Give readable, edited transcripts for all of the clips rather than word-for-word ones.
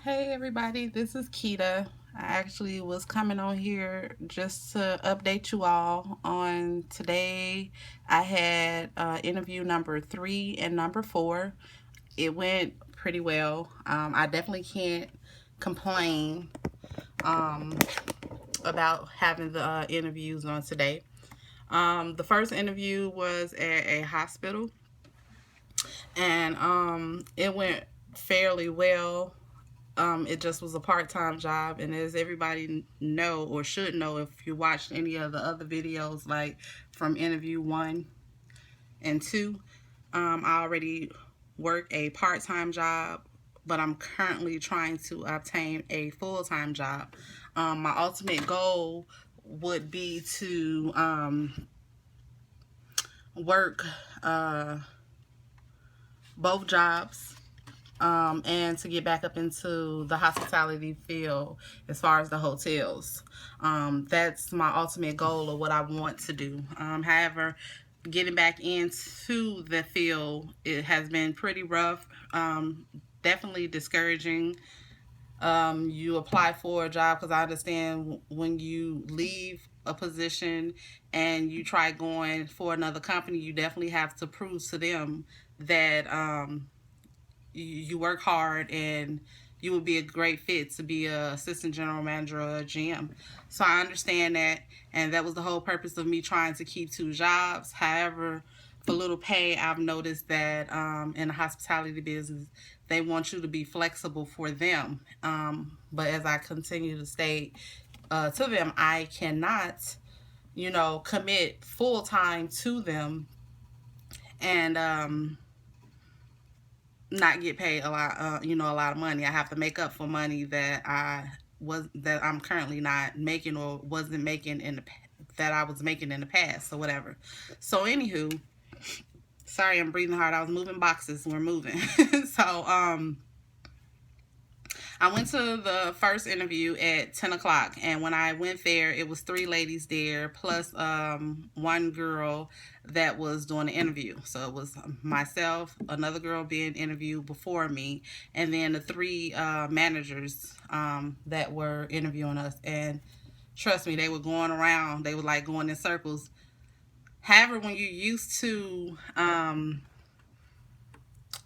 Hey everybody, this is Keita. I actually was coming on here just to update you all on today. I had interview number 3 and number 4. It went pretty well. I definitely can't complain um, about having the interviews on today. The first interview was at a hospital, and it went fairly well. It just was a part-time job, and as everybody know or should know if you watched any of the other videos, like from interview 1 and 2, I already work a part-time job, but I'm currently trying to obtain a full-time job. My ultimate goal would be to work both jobs, and to get back up into the hospitality field as far as the hotels. That's my ultimate goal of what I want to do. However, getting back into the field, it has been pretty rough, definitely discouraging. You apply for a job, because I understand when you leave a position and you try going for another company, you definitely have to prove to them that you work hard and you would be a great fit to be a assistant general manager or a GM. So I understand that, and that was the whole purpose of me trying to keep 2 jobs. However, for little pay, I've noticed that in the hospitality business, they want you to be flexible for them. But as I continue to state to them, I cannot, commit full time to them and not get paid a lot, a lot of money. I have to make up for money that I'm currently not making or wasn't making that I was making in the past or whatever. So anywho, sorry, I'm breathing hard. I was moving boxes. We're moving. So I went to the first interview at 10 o'clock, and when I went there, it was 3 ladies there, plus one girl that was doing the interview. So it was myself, another girl being interviewed before me, and then the 3 managers that were interviewing us. And trust me, they were going around. They were like going in circles. However, when you're used to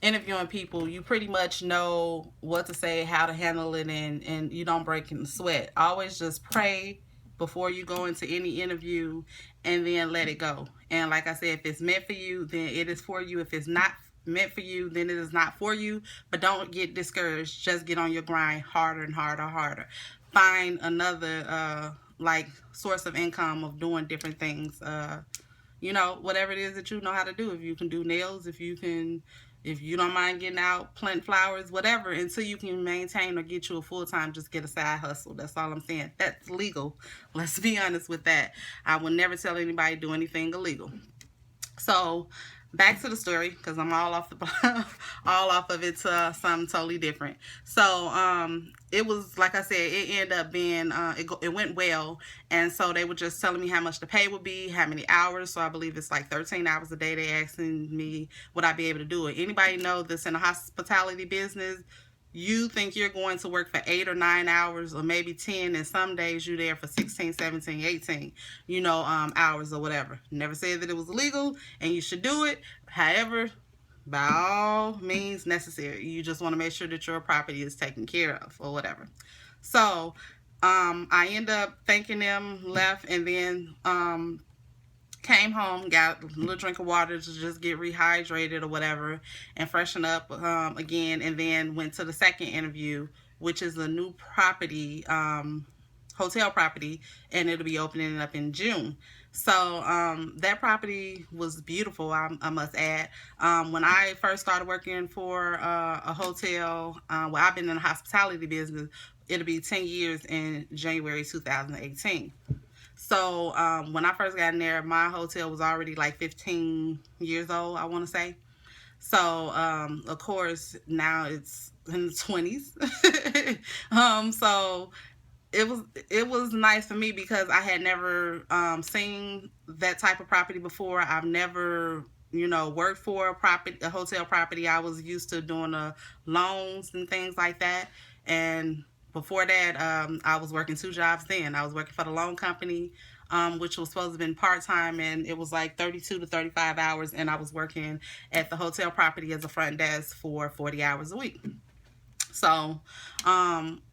interviewing people, you pretty much know what to say, how to handle it, and you don't break in the sweat. Always just pray before you go into any interview, and then let it go. And like I said, if it's meant for you, then it is for you. If it's not meant for you, then it is not for you. But don't get discouraged. Just get on your grind harder and harder and harder. Find another like source of income of doing different things. Whatever it is that you know how to do. If you can do nails, if you don't mind getting out, planting flowers, whatever, until you can maintain or get you a full-time, just get a side hustle. That's all I'm saying. That's legal. Let's be honest with that. I will never tell anybody to do anything illegal. So back to the story, because I'm all off all off of it to something totally different. So it was, like I said, it ended up being it went well, and so they were just telling me how much the pay would be, how many hours. So I believe it's like 13 hours a day. They asking me would I be able to do it. Anybody know this in the hospitality business? You think you're going to work for 8 or 9 hours, or maybe 10, and some days you're there for 16, 17, 18, hours or whatever. Never said that it was illegal and you should do it. However, by all means necessary, you just want to make sure that your property is taken care of or whatever. So I end up thanking them, left, and then came home, got a little drink of water to just get rehydrated or whatever, and freshen up again, and then went to the second interview, which is a new property, hotel property, and it'll be opening up in June. So that property was beautiful, I must add. When I first started working for a hotel, well, I've been in the hospitality business. It'll be 10 years in January 2018. So when I first got in there, my hotel was already like 15 years old, I want to say. So of course now it's in the 20s. So it was nice for me because I had never seen that type of property before. I've never worked for a hotel property. I was used to doing loans and things like that. And before that, I was working 2 jobs then. I was working for the loan company, which was supposed to have been part-time, and it was like 32 to 35 hours, and I was working at the hotel property as a front desk for 40 hours a week. So,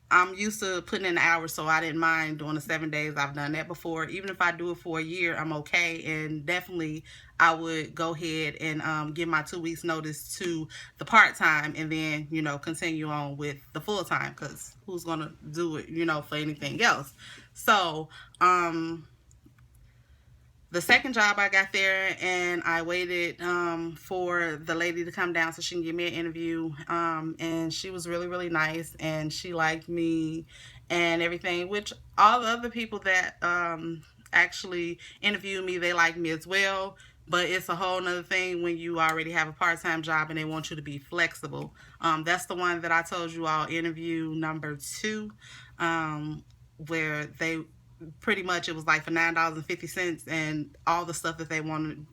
I'm used to putting in the hours, so I didn't mind doing the 7 days. I've done that before. Even if I do it for a year, I'm okay. And definitely, I would go ahead and give my 2 weeks notice to the part time, and then continue on with the full time. Because who's gonna do it, for anything else? So, the second job I got there, and I waited for the lady to come down so she can give me an interview, and she was really, really nice, and she liked me and everything, which all the other people that actually interviewed me, they liked me as well. But it's a whole nother thing when you already have a part-time job and they want you to be flexible. That's the one that I told you all, interview number 2, where they pretty much, it was like for $9.50 and all the stuff that they wanted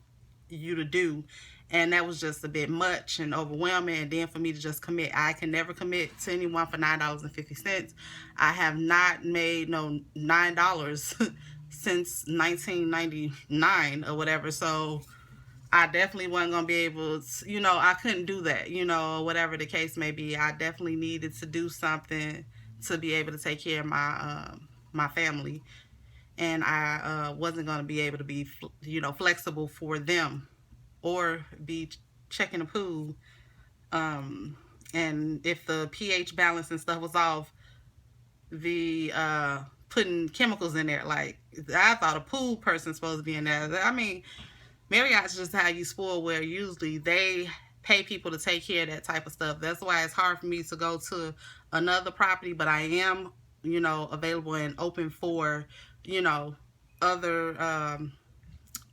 you to do, and that was just a bit much and overwhelming. And then for me to just commit, I can never commit to anyone for $9.50. I have not made no $9 since 1999 or whatever, so I definitely wasn't gonna be able to, I couldn't do that, whatever the case may be. I definitely needed to do something to be able to take care of my family, and I wasn't going to be able to be flexible for them, or be checking the pool, and if the pH balance and stuff was off, the putting chemicals in there. Like, I thought a pool person's supposed to be in there. I mean, Marriott's just how you spoil, where usually they pay people to take care of that type of stuff. That's why it's hard for me to go to another property, but I am available and open for other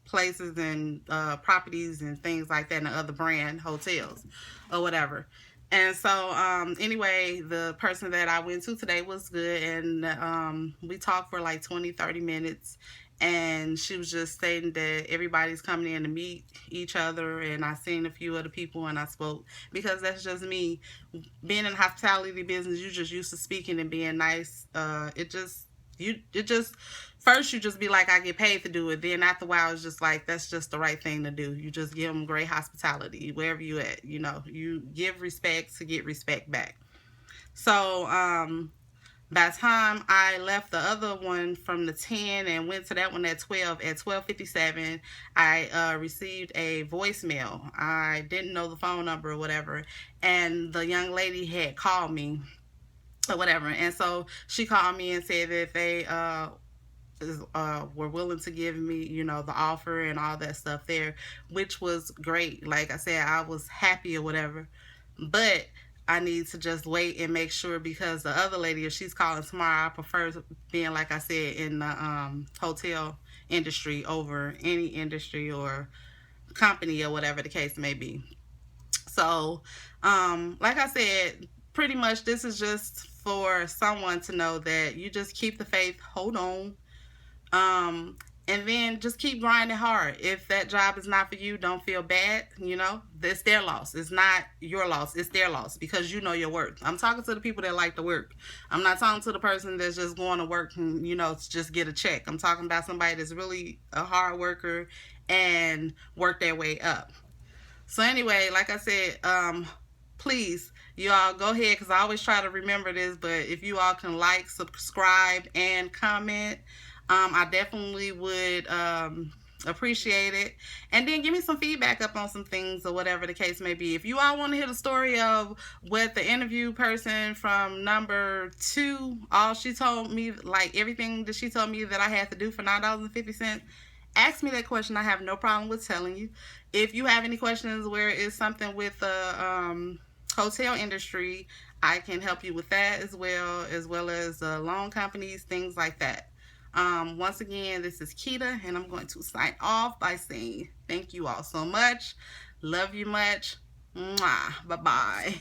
places and properties and things like that, and other brand hotels or whatever. And so anyway, the person that I went to today was good, and we talked for like 20-30 minutes, and she was just stating that everybody's coming in to meet each other, and I seen a few other people and I spoke, because that's just me. Being in the hospitality business, you just used to speaking and being nice. It just first you just be like, I get paid to do it. Then after a while, it's just like, that's just the right thing to do. You just give them great hospitality wherever you at. You give respect to get respect back. So by the time I left the other one from the 10 and went to that one at 12, at 12:57, I received a voicemail. I didn't know the phone number or whatever, and the young lady had called me or whatever. And so she called me and said that they were willing to give me, the offer and all that stuff there, which was great. Like I said, I was happy or whatever, but I need to just wait and make sure, because the other lady, if she's calling tomorrow, I prefer being, like I said, in the hotel industry over any industry or company or whatever the case may be. So, like I said, pretty much this is just for someone to know that you just keep the faith, hold on, and then just keep grinding hard. If that job is not for you, don't feel bad. It's their loss. It's not your loss. It's their loss, because you know your worth. I'm talking to the people that like to work. I'm not talking to the person that's just going to work and, to just get a check. I'm talking about somebody that's really a hard worker and work their way up. So anyway, like I said, please, you all go ahead, because I always try to remember this, but if you all can like, subscribe, and comment, I definitely would appreciate it. And then give me some feedback up on some things or whatever the case may be. If you all want to hear the story of what the interview person from number 2, all she told me, like everything that she told me that I had to do for $9.50, ask me that question. I have no problem with telling you. If you have any questions where it's something with the hotel industry, I can help you with that as well as loan companies, things like that. Once again, this is Keita, and I'm going to sign off by saying thank you all so much. Love you much. Mwah. Bye-bye.